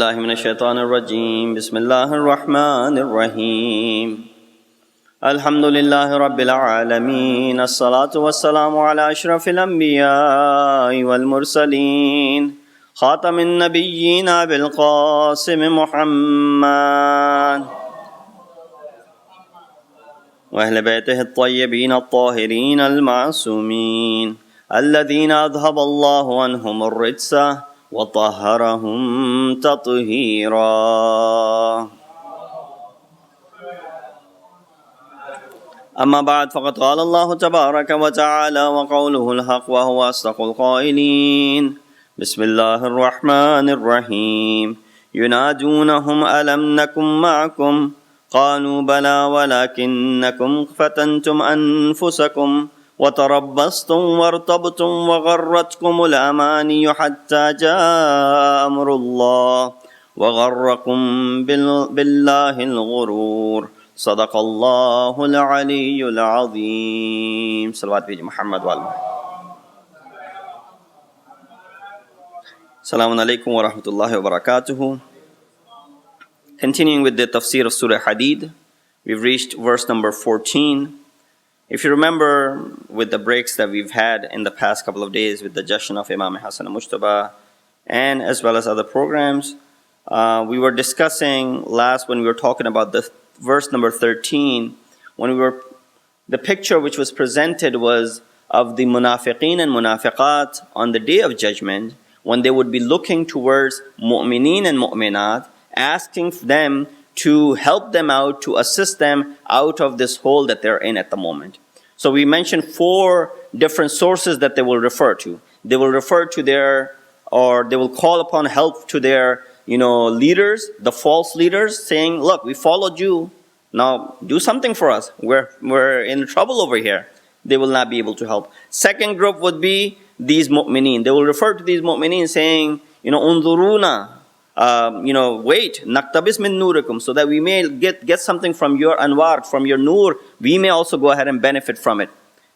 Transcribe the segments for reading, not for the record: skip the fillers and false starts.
بالله من الشيطان الرجيم بسم الله الرحمن الرحيم الحمد لله رب العالمين الصلاة والسلام على أشرف الأنبياء والمرسلين خاتم النبيين أبي القاسم محمد وأهل بيته الطيبين الطاهرين المعصومين الذين أذهب الله عنهم الرجس وطهرهم تطهيرا أما بعد فقد قال الله تبارك وتعالى وقوله الحق وهو أصدق القائلين بسم الله الرحمن الرحيم ينادونهم ألم نكن معكم قالوا بلى ولكنكم فتنتم أنفسكم وتربصتم وارتبتم وغرتكم الأماني حتى جاء أمر الله وغركم بالله الغرور صدق الله العلي العظيم صلوات بيجي محمد والله السلام عليكم ورحمة الله وبركاته. Continuing with the tafsir of Surah Hadid, we've reached verse number 14. If you remember, with the breaks that we've had in the past couple of days with the digestion of Imam Hassan al-Mujtaba and as well as other programs, we were discussing last when we were talking about the verse number 13, the picture which was presented was of the munafiqeen and munafiqat on the day of judgment, when they would be looking towards mu'mineen and mu'minat, asking them to help them out, to assist them out of this hole that they're in at the moment. So we mentioned 4 different sources that they will refer to. They will refer to they will call upon help to their, leaders, the false leaders, saying, look, we followed you, now do something for us. We're in trouble over here. They will not be able to help. Second group would be these mu'mineen. They will refer to these mu'mineen saying, unzuruna, wait, naktabis min nurikum, so that we may get something from your anwar, from your nur, we may also go ahead and benefit from it.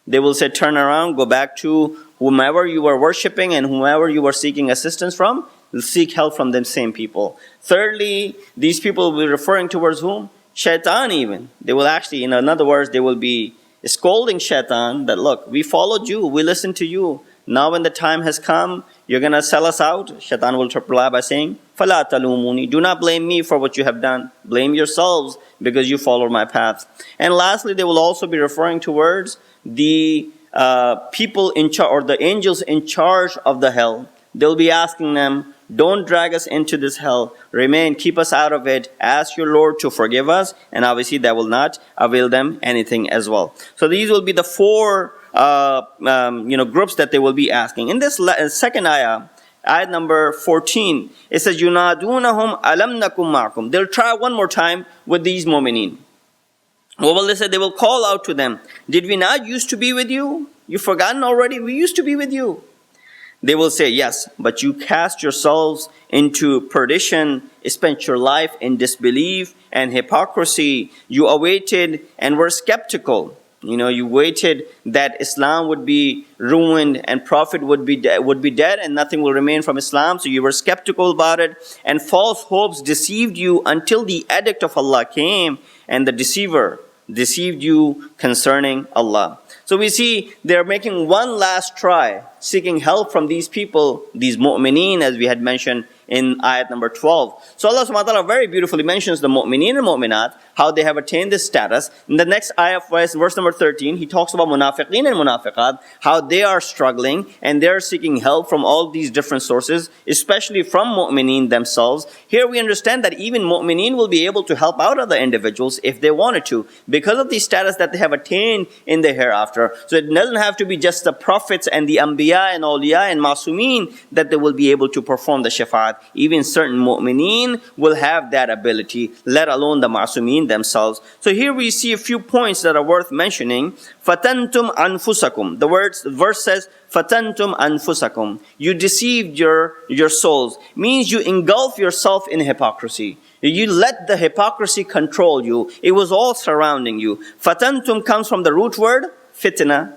They will say, turn around, go back to whomever you were worshipping and whomever you were seeking assistance from, seek help from them same people. Thirdly, these people will be referring towards whom? Shaitan even. They will actually, in other words, they will be scolding Shaitan that, look, we followed you, we listened to you. Now when the time has come, you're going to sell us out. Shaitan will reply by saying, فَلَا تَلُومُونِي, do not blame me for what you have done. Blame yourselves because you followed my path. And lastly, they will also be referring towards the people in charge, or the angels in charge of the hell. They'll be asking them, don't drag us into this hell. Remain, keep us out of it. Ask your Lord to forgive us. And obviously that will not avail them anything as well. So these will be the 4 groups that they will be asking. In this second ayah number 14, it says, يُنَادُونَهُمْ أَلَمْ نَكُمْ مَعَكُمْ. They'll try one more time with these mu'mineen. What will they say? They will call out to them, did we not used to be with you? You've forgotten already? We used to be with you. They will say, yes, but you cast yourselves into perdition, spent your life in disbelief and hypocrisy. You awaited and were skeptical. You waited that Islam would be ruined and Prophet would be dead and nothing will remain from Islam. So you were skeptical about it, and false hopes deceived you until the edict of Allah came, and the deceiver deceived you concerning Allah. So we see they're making one last try, seeking help from these people, these mu'mineen, as we had mentioned in ayat number 12. So Allah subhanahu wa ta'ala very beautifully mentions the mu'mineen and mu'minat, how they have attained this status. In the next ayah, verse number 13, he talks about munafiqeen and munafiqat, how they are struggling and they're seeking help from all these different sources, especially from mu'mineen themselves. Here we understand that even mu'mineen will be able to help out other individuals if they wanted to, because of the status that they have attained in the hereafter. So it doesn't have to be just the prophets and the anbiya and awliya and masumeen that they will be able to perform the shafa'at. Even certain mu'mineen will have that ability, let alone the masumeen themselves. So here we see a few points that are worth mentioning. فَتَنْتُمْ أَنفُسَكُمْ. The verse says, فَتَنْتُمْ أَنفُسَكُمْ. You deceived your souls. Means you engulf yourself in hypocrisy. You let the hypocrisy control you. It was all surrounding you. فَتَنْتُمْ comes from the root word, fitna.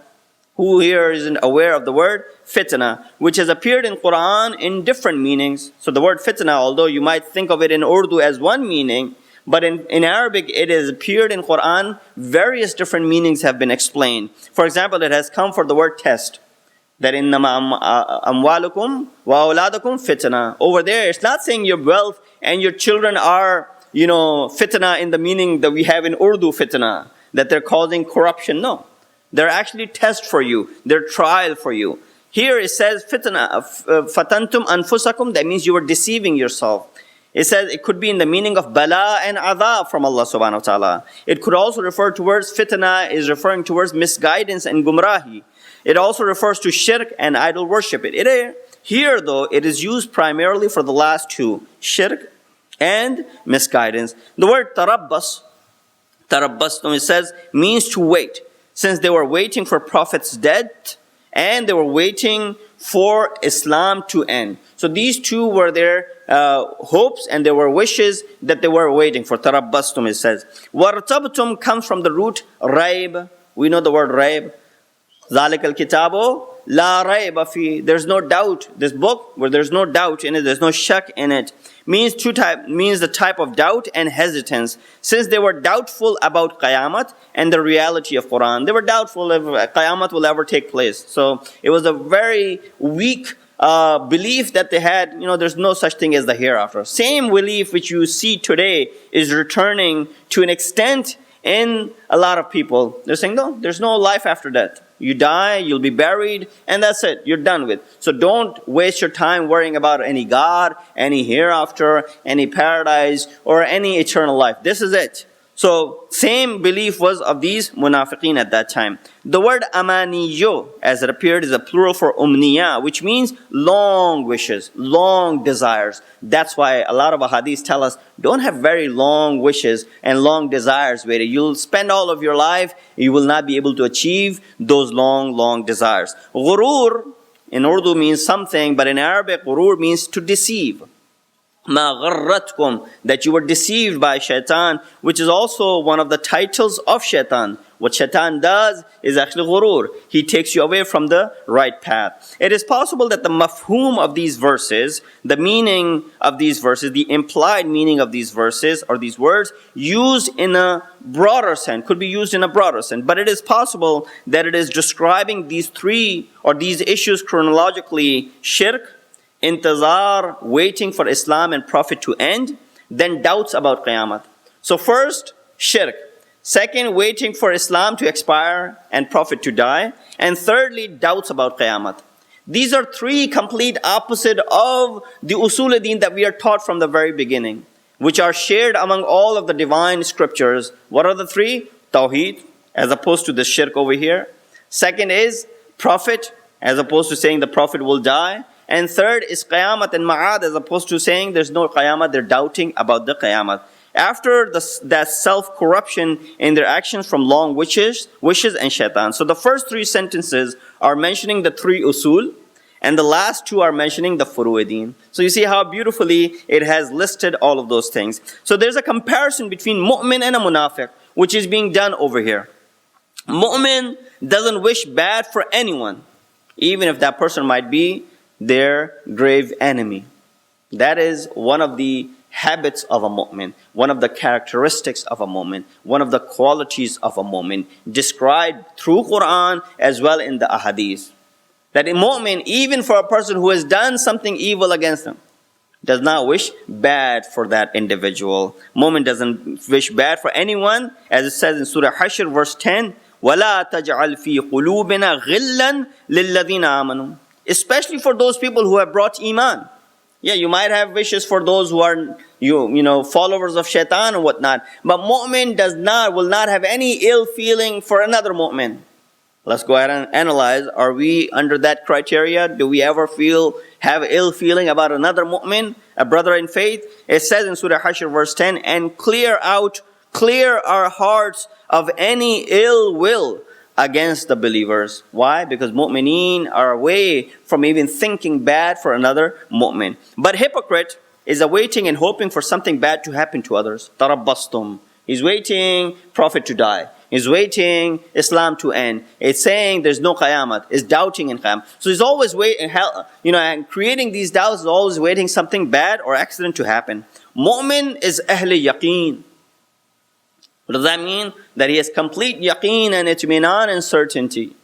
Who here isn't aware of the word fitna, which has appeared in Quran in different meanings? So the word fitna, although you might think of it in Urdu as one meaning, but in Arabic it has appeared in Quran, various different meanings have been explained. For example, it has come for the word test. That innama amwalukum wa awladukum fitna. Over there, it's not saying your wealth and your children are, fitna in the meaning that we have in Urdu fitna, that they're causing corruption. No. They're actually test for you. They're trial for you. Here it says fitna, fatantum anfusakum, that means you were deceiving yourself. It says it could be in the meaning of bala and adab from Allah subhanahu wa ta'ala. It could also refer towards fitna is referring towards misguidance and gumrahi. It also refers to shirk and idol worship. Here though, it is used primarily for the last two, shirk and misguidance. The word tarabbas, it says, means to wait. Since they were waiting for Prophet's death and they were waiting for Islam to end. So these two were their hopes and they were wishes that they were waiting for. Tarabbastum, it says. Wartabtum comes from the root raib. We know the word raib. ذَلِكَ الْكِتَابُ لَا رَيْبَ فِيهِ. There's no doubt. This book, where there's no doubt in it, there's no shak in it, means the type of doubt and hesitance. Since they were doubtful about Qiyamah and the reality of Quran. They were doubtful if Qiyamah will ever take place. So it was a very weak belief that they had, there's no such thing as the hereafter. Same belief which you see today is returning to an extent in a lot of people. They're saying, no, there's no life after death. You die, you'll be buried, and that's it. You're done with. So don't waste your time worrying about any God, any hereafter, any paradise, or any eternal life. This is it. So same belief was of these munafiqeen at that time. The word amaniyo, as it appeared, is a plural for umniya, which means long wishes, long desires. That's why a lot of ahadith tell us, don't have very long wishes and long desires. Where you'll spend all of your life, you will not be able to achieve those long desires. Ghurur in Urdu means something, but in Arabic, ghurur means to deceive. مَا غَرَّتْكُمْ, that you were deceived by shaitan, which is also one of the titles of shaitan. What shaitan does is actually ghurur. He takes you away from the right path. It is possible that the mafhum of these verses, the meaning of these verses, the implied meaning of these verses or these words, used in a broader sense, could be used in a broader sense. But it is possible that it is describing these three or these issues chronologically: shirk, intizar, waiting for Islam and Prophet to end, then doubts about Qiyamah. So first, shirk. Second, waiting for Islam to expire and Prophet to die. And thirdly, doubts about Qiyamah. These are three complete opposite of the usul-e-din that we are taught from the very beginning, which are shared among all of the divine scriptures. What are the three? Tawheed, as opposed to the shirk over here. Second is Prophet, as opposed to saying the Prophet will die. And third is Qiyamah and Ma'ad, as opposed to saying there's no Qiyamah, they're doubting about the Qiyamah. After that self-corruption in their actions from long wishes and shaitan. So the first three sentences are mentioning the three usul, and the last two are mentioning the furu'id-din. So you see how beautifully it has listed all of those things. So there's a comparison between mu'min and a munafiq, which is being done over here. Mu'min doesn't wish bad for anyone, even if that person might be their grave enemy. That is one of the habits of a mu'min, one of the characteristics of a mu'min, one of the qualities of a mu'min, described through Quran as well in the ahadith. That a mu'min, even for a person who has done something evil against them, does not wish bad for that individual. Mu'min doesn't wish bad for anyone, as it says in Surah Hashr verse 10, وَلَا تَجْعَلْ فِي قُلُوبِنَا غِلًّا لِلَّذِينَ آمَنُوا. Especially for those people who have brought iman. Yeah, you might have wishes for those who are followers of shaitan and whatnot. But mu'min will not have any ill feeling for another mu'min. Let's go ahead and analyze. Are we under that criteria? Do we ever have ill feeling about another mu'min, a brother in faith? It says in Surah Hashr verse 10, and clear our hearts of any ill will against the believers. Why? Because mu'mineen are away from even thinking bad for another mu'min. But hypocrite is awaiting and hoping for something bad to happen to others. Tarabbastum. He's waiting Prophet to die. It's waiting Islam to end. It's saying there's no Qiyamah. It's doubting in Qiyamah. So he's always waiting, and creating these doubts is always waiting something bad or accident to happen. Mu'min is ahli yaqeen. What does that mean? That he has complete yaqeen and itminan and certainty.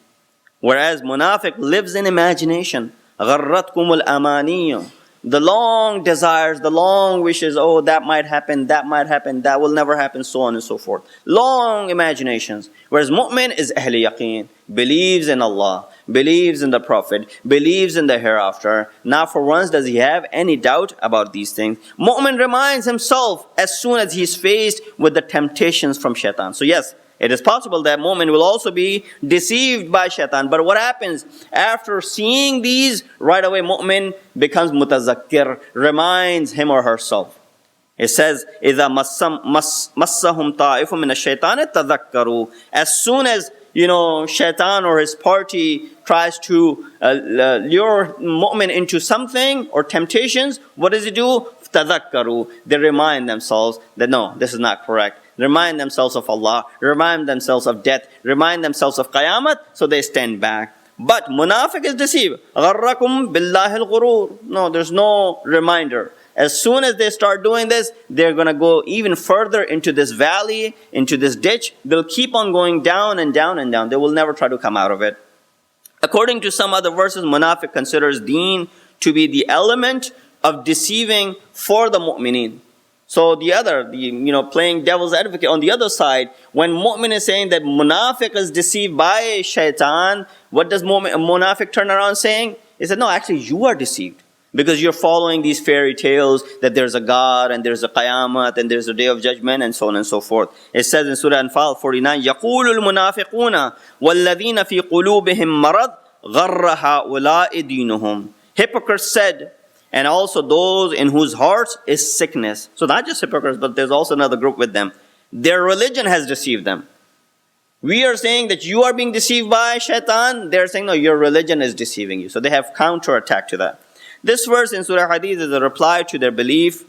Whereas munafiq lives in imagination. غَرَّتْكُمُ الْأَمَانِيُّ. The long desires, the long wishes, oh, that might happen, that will never happen, so on and so forth. Long imaginations. Whereas mu'min is ahli yaqeen, believes in Allah, believes in the Prophet, believes in the hereafter. Not for once does he have any doubt about these things. Mu'min reminds himself as soon as he is faced with the temptations from shaitan. So yes, it is possible that mu'min will also be deceived by shaitan. But what happens after seeing these? Right away mu'min becomes mutazakkir, reminds him or herself. It says, إِذَا مَسَّهُمْ طَائِفٌ مِنَ الشَّيْطَانِ تَذَكَّرُوا. As soon as shaitan or his party tries to lure mu'min into something or temptations, what does it do? تَذَكَّرُوا. They remind themselves that no, this is not correct. Remind themselves of Allah, remind themselves of death, remind themselves of Qiyamah, so they stand back. But munafiq is deceived. غَرَّكُمْ بِاللَّهِ الْغُرُورِ. No, there's no reminder. As soon as they start doing this, they're going to go even further into this valley, into this ditch. They'll keep on going down and down and down. They will never try to come out of it. According to some other verses, munafiq considers deen to be the element of deceiving for the mu'mineen. So playing devil's advocate on the other side, when mu'min is saying that munafiq is deceived by shaitan, what does munafiq turn around saying? He said, no, actually you are deceived. Because you're following these fairy tales that there's a God and there's a Qiyamah and there's a day of judgment and so on and so forth. It says in Surah Anfal 49, يَقُولُ الْمُنَافِقُونَ وَالَّذِينَ فِي قُلُوبِهِمْ مَرَضٍ غَرَّ هَؤُلَاءِ دِينُهُمْ. Hypocrites said, and also those in whose hearts is sickness. So not just hypocrites, but there's also another group with them. Their religion has deceived them. We are saying that you are being deceived by shaitan. They're saying, no, your religion is deceiving you. So they have counterattack to that. This verse in Surah Hadith is a reply to their belief,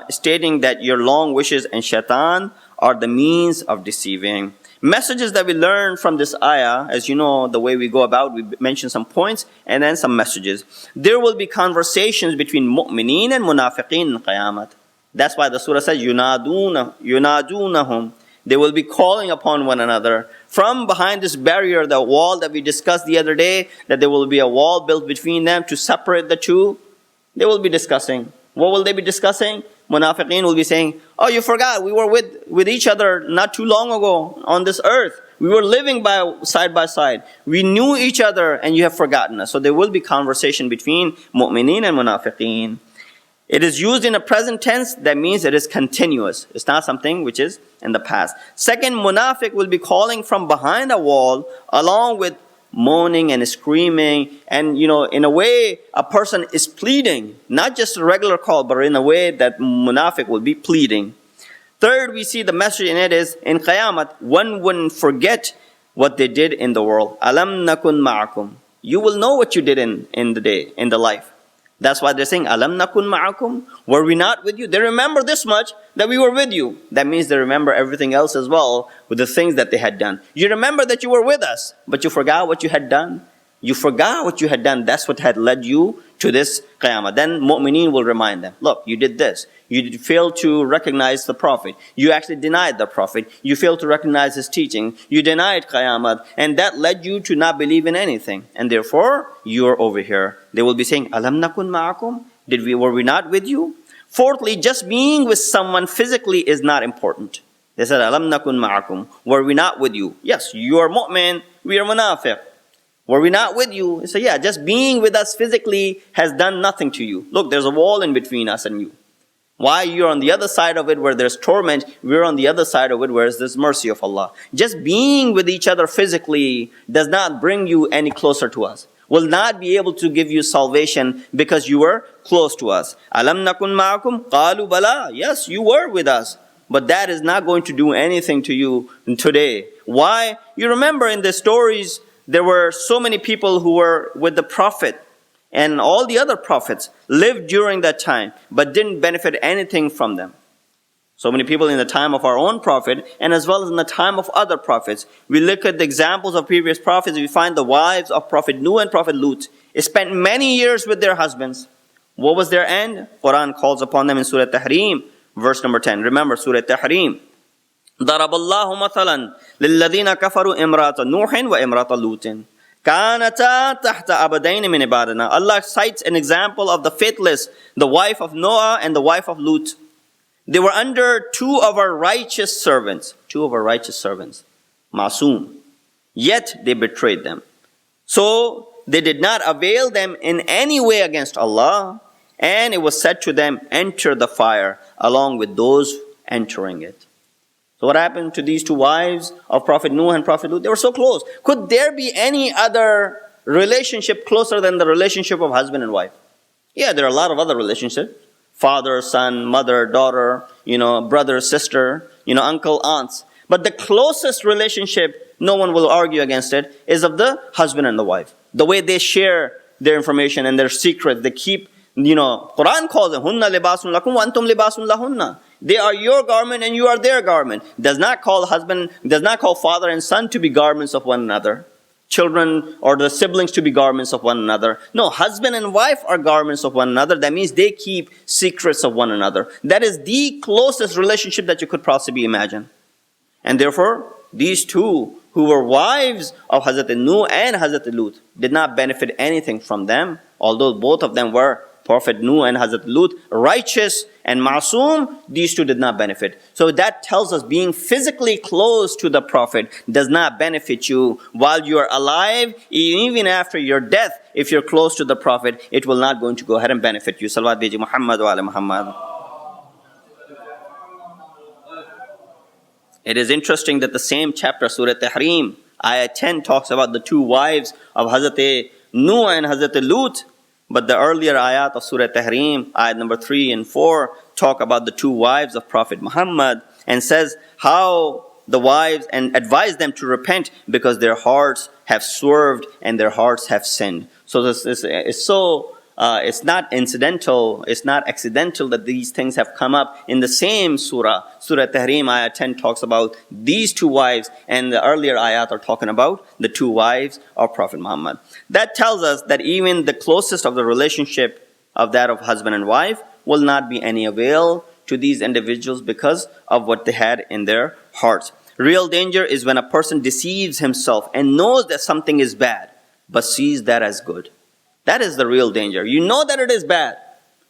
stating that your long wishes and shaitan are the means of deceiving. Messages that we learn from this ayah, as you know, the way we go about, we mention some points and then some messages. There will be conversations between mu'mineen and munafiqeen in Qiyamah. That's why the surah says, yunadunahum. They will be calling upon one another. From behind this barrier, the wall that we discussed the other day, that there will be a wall built between them to separate the two, they will be discussing. What will they be discussing? Munafiqeen will be saying, oh, you forgot, we were with each other not too long ago on this earth. We were living side by side. We knew each other and you have forgotten us. So there will be conversation between mu'mineen and munafiqeen. It is used in a present tense. That means it is continuous. It's not something which is in the past. Second, munafiq will be calling from behind a wall along with moaning and screaming, and in a way a person is pleading, not just a regular call, but in a way that munafiq will be pleading. Third, we see the message in it is, in Qiyamah, one wouldn't forget what they did in the world. Alam nakun ma'akum. You will know what you did in the life. That's why they're saying, Alam nakun ma'akum? Were we not with you? They remember this much, that we were with you. That means they remember everything else as well, with the things that they had done. You remember that you were with us, but you forgot what you had done. You forgot what you had done. That's what had led you to this Qiyamah. Then mu'mineen will remind them, look, you did this. You failed to recognize the Prophet. You actually denied the Prophet. You failed to recognize his teaching. You denied Qiyamah. And that led you to not believe in anything. And therefore, you're over here. They will be saying, Alam nakun ma'akum? Were we not with you? Fourthly, just being with someone physically is not important. They said, Alam nakun ma'akum? Were we not with you? Yes, you are mu'min, we are munafiq. Were we not with you? They say, yeah, just being with us physically has done nothing to you. Look, there's a wall in between us and you. Why? You're on the other side of it where there's torment. We're on the other side of it where there's mercy of Allah. Just being with each other physically does not bring you any closer to us. Will not be able to give you salvation because you were close to us. Alam nakun ma'akum? Qalu bala. Yes, you were with us. But that is not going to do anything to you today. Why? You remember in the stories, there were so many people who were with the Prophet, and all the other prophets lived during that time, but didn't benefit anything from them. So many people in the time of our own prophet and as well as in the time of other prophets. We look at the examples of previous prophets, we find the wives of Prophet Nuh and Prophet Lut spent many years with their husbands. What was their end? Quran calls upon them in Surah Tahrim, verse number 10. Remember Surah Tahrim. ضرب الله مثلا للذين كفروا امرأة نوح وامرأة لوط كانتا تحت عبدين من عبادنا. Allah cites an example of the faithless, the wife of Noah and the wife of Lut. They were under two of our righteous servants, Masoom. Yet they betrayed them. So they did not avail them in any way against Allah, and it was said to them, enter the fire along with those entering it. So what happened to these two wives of Prophet Nuh and Prophet Lut? They were so close. Could there be any other relationship closer than the relationship of husband and wife? Yeah, there are a lot of other relationships. Father, son, mother, daughter, brother, sister, uncle, aunts. But the closest relationship, no one will argue against it, is of the husband and the wife. The way they share their information and their secret, they keep, Quran calls them, Hunna libasun lakum wa antum libasun lahunna. They are your garment and you are their garment. Does not call father and son to be garments of one another. Children or the siblings to be garments of one another. No, husband and wife are garments of one another. That means they keep secrets of one another. That is the closest relationship that you could possibly imagine. And therefore, these two who were wives of Hazrat Nuh and Hazrat Lut did not benefit anything from them, although both of them were Prophet Nuh and Hazrat Lut, righteous and Masoom, these two did not benefit. So that tells us being physically close to the Prophet does not benefit you while you are alive. Even after your death, if you're close to the Prophet, it will not going to go ahead and benefit you. Salawat Beji Muhammad wa ala Muhammad. It is interesting that the same chapter, Surah Tahrim, Ayah 10 talks about the two wives of Hazrat Nuh and Hazrat Lut. But the earlier ayat of Surah Tahrim, ayat number 3 and 4, talk about the two wives of Prophet Muhammad and says how the wives and advise them to repent because their hearts have swerved and their hearts have sinned. So this is it's not incidental, it's not accidental that these things have come up in the same surah. Surah Tahrim, ayah 10 talks about these two wives, and the earlier ayat are talking about the two wives of Prophet Muhammad. That tells us that even the closest of the relationship of that of husband and wife will not be any avail to these individuals because of what they had in their hearts. Real danger is when a person deceives himself and knows that something is bad, but sees that as good. That is the real danger. You know that it is bad.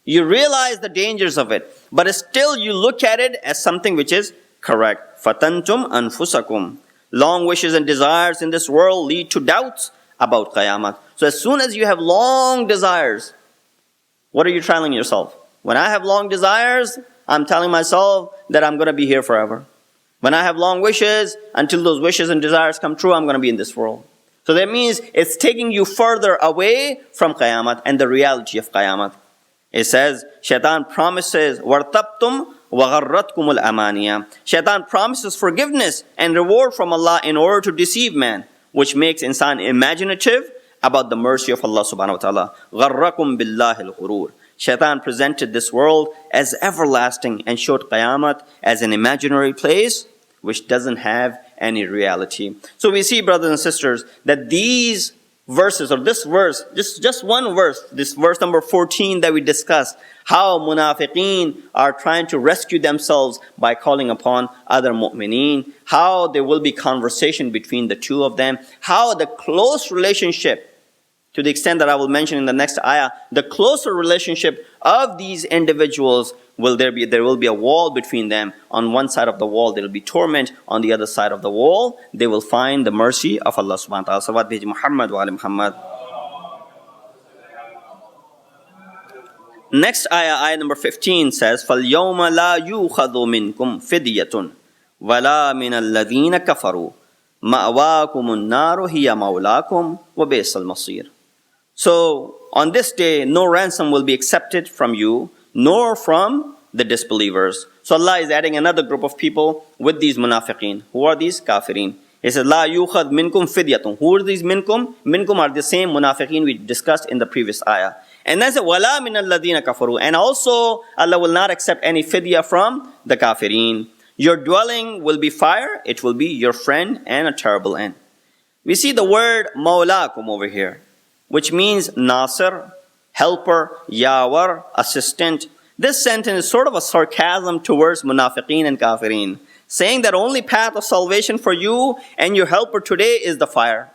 You realize the dangers of it, but still you look at it as something which is correct. Fatantum anfusakum. Long wishes and desires in this world lead to doubts about Qiyamah. So as soon as you have long desires, what are you telling yourself? When I have long desires, I'm telling myself that I'm going to be here forever. When I have long wishes, until those wishes and desires come true, I'm going to be in this world. So that means it's taking you further away from Qiyamah and the reality of Qiyamah. It says, Shaitan promises, وَارْتَبْتُمْ وَغَرَّتْكُمُ الْأَمَانِيَةِ. Shaitan promises forgiveness and reward from Allah in order to deceive man, which makes insan imaginative about the mercy of Allah subhanahu wa ta'ala. غَرَّكُمْ بِاللَّهِ الْغُرُورِ. Shaitan presented this world as everlasting and showed Qiyamah as an imaginary place which doesn't have any reality. So we see, brothers and sisters, that these verses, or this verse, just one verse, this verse number 14 that we discussed, how munafiqeen are trying to rescue themselves by calling upon other mu'mineen, how there will be conversation between the two of them, how the close relationship, to the extent that I will mention in the next ayah, the closer relationship of these individuals there will be a wall between them. On one side of the wall there will be torment, on the other side of the wall they will find the mercy of Allah subhanahu wa ta'ala. Salawat bi Muhammad wa ali Muhammad. Next ayah number 15 says, فَالْيَوْمَ لَا يُؤْخَذُ مِنْكُمْ فِدْيَةٌ وَلَا مِنَ الَّذِينَ كَفَرُوا مَأْوَاكُمُ النَّارُ هِيَ مَوْلَاكُمْ وَبِئْسَ الْمَصِيرُ. So on this day no ransom will be accepted from you nor from the disbelievers. So Allah is adding another group of people with these munafiqeen. Who are these? Kafirin. He says, La yukhad minkum fidyatun. Who are these minkum? Minkum are the same munafiqeen we discussed in the previous ayah. And then said, وَلَا مِنَ الَّذِينَ كَفَرُوا. And also, Allah will not accept any fidya from the kafirin. Your dwelling will be fire. It will be your friend and a terrible end. We see the word Maulakum over here, which means Nasir, helper, Yawar, assistant. This sentence is sort of a sarcasm towards munafiqeen and kafirin, saying that only path of salvation for you and your helper today is the fire.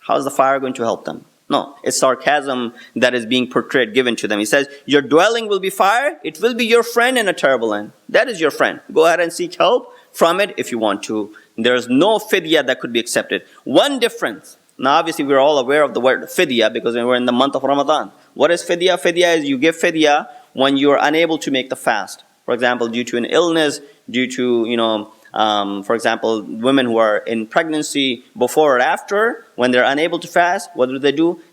How is the fire going to help them? No, it's sarcasm that is being portrayed, given to them. He says, your dwelling will be fire. It will be your friend and a terrible end. That is your friend. Go ahead and seek help from it if you want to. There is no fidya that could be accepted. One difference. Now obviously we're all aware of the word fidya because we're in the month of Ramadan. What is fidya? Fidya is you give fidya when you are unable to make the fast. For example, due to an illness, due to, for example, women who are in pregnancy before or after, when they're unable to fast, what do?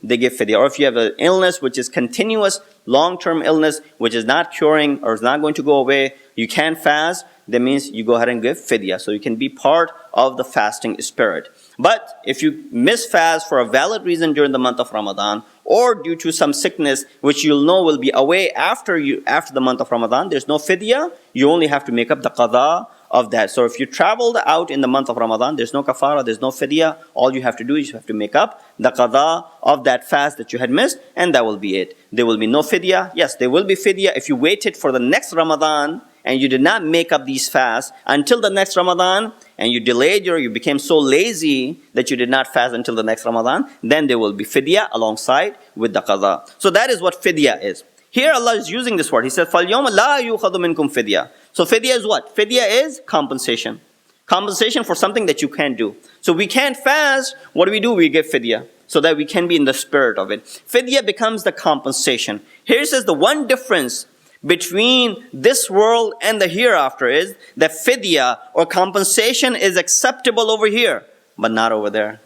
They give fidya. Or if you have an illness which is continuous, long-term illness, which is not curing or is not going to go away, you can't fast, that means you go ahead and give fidya. So you can be part of the fasting spirit. But if you miss fast for a valid reason during the month of Ramadan, or due to some sickness which you'll know will be away after the month of Ramadan, there's no fidya, you only have to make up the qada of that. So if you traveled out in the month of Ramadan, there's no kafara, there's no fidya. All you have to do is you have to make up the qada of that fast that you had missed, and that will be it. There will be no fidya. Yes, there will be fidya if you waited for the next Ramadan and you did not make up these fasts until the next Ramadan, and you delayed you became so lazy that you did not fast until the next Ramadan, then there will be fidya alongside with the qada. So that is what fidya is. Here Allah is using this word. He says, فَالْيَوْمَ لَا يُؤْخَذُ مِنْكُمْ فِدْيَةٌ. So fidya is what? Fidya is compensation. Compensation for something that you can't do. So we can't fast. What do? We give fidya so that we can be in the spirit of it. Fidya becomes the compensation. Here it says the one difference between this world and the hereafter is that fidya or compensation is acceptable over here, but not over there.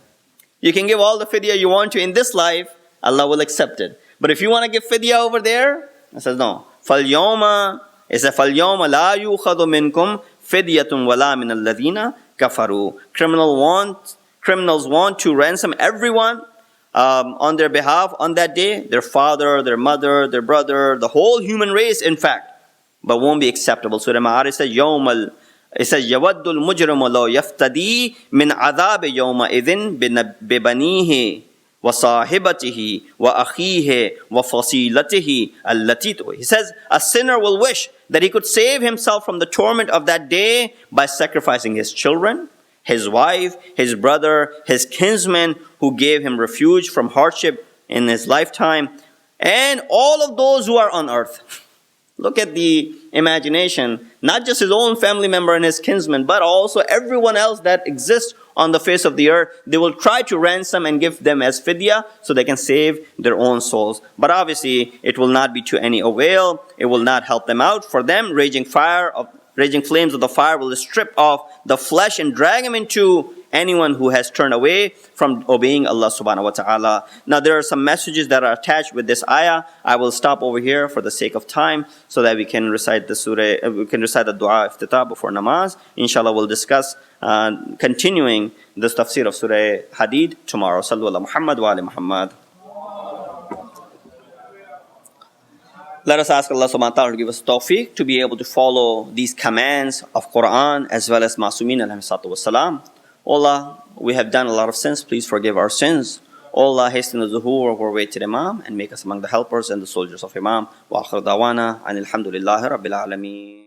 You can give all the fidya you want to in this life, Allah will accept it. But if you want to give fidya over there, it says no. فَالْيَوْمَ It says فَالْيَوْمَ لَا يُؤْخَذُ مِنْكُمْ فِدْيَةٌ وَلَا مِنَ الَّذِينَ كَفَرُوا. Criminals want to ransom everyone on their behalf on that day, their father, their mother, their brother, the whole human race in fact, but won't be acceptable. Surah Ma'arij says, it says, يَوَدُّ الْمُجْرِمُ لَوْ يَفْتَدِي مِنْ عَذَابِ يَوْمَئِذٍ بِبَنِيهِ وَصَاحِبَتِهِ وَأَخِيهِ وَفَصِيلَتِهِ الَّتِي. He says, a sinner will wish that he could save himself from the torment of that day by sacrificing his children, his wife, his brother, his kinsman who gave him refuge from hardship in his lifetime, and all of those who are on earth. Look at the imagination. Not just his own family member and his kinsman, but also everyone else that exists on the face of the earth. They will try to ransom and give them as fidya so they can save their own souls. But obviously, it will not be to any avail. It will not help them out. For them, raging flames of the fire will strip off the flesh and drag him into anyone who has turned away from obeying Allah subhanahu wa ta'ala. Now there are some messages that are attached with this ayah. I will stop over here for the sake of time so that we can recite the surah, we can recite the dua iftitah before namaz. Inshallah we'll discuss continuing this tafsir of Surah Hadid tomorrow. Sallu ala Muhammad wa ali Muhammad. Let us ask Allah subhanahu wa ta'ala to give us tawfiq to be able to follow these commands of Quran as well as Masumin alayhi salatu wasalam. Allah, we have done a lot of sins. Please forgive our sins. Allah, hasten the zuhur of our way to the Imam and make us among the helpers and the soldiers of Imam. Wa akhir dawana anil hamdulillahi rabbil alameen.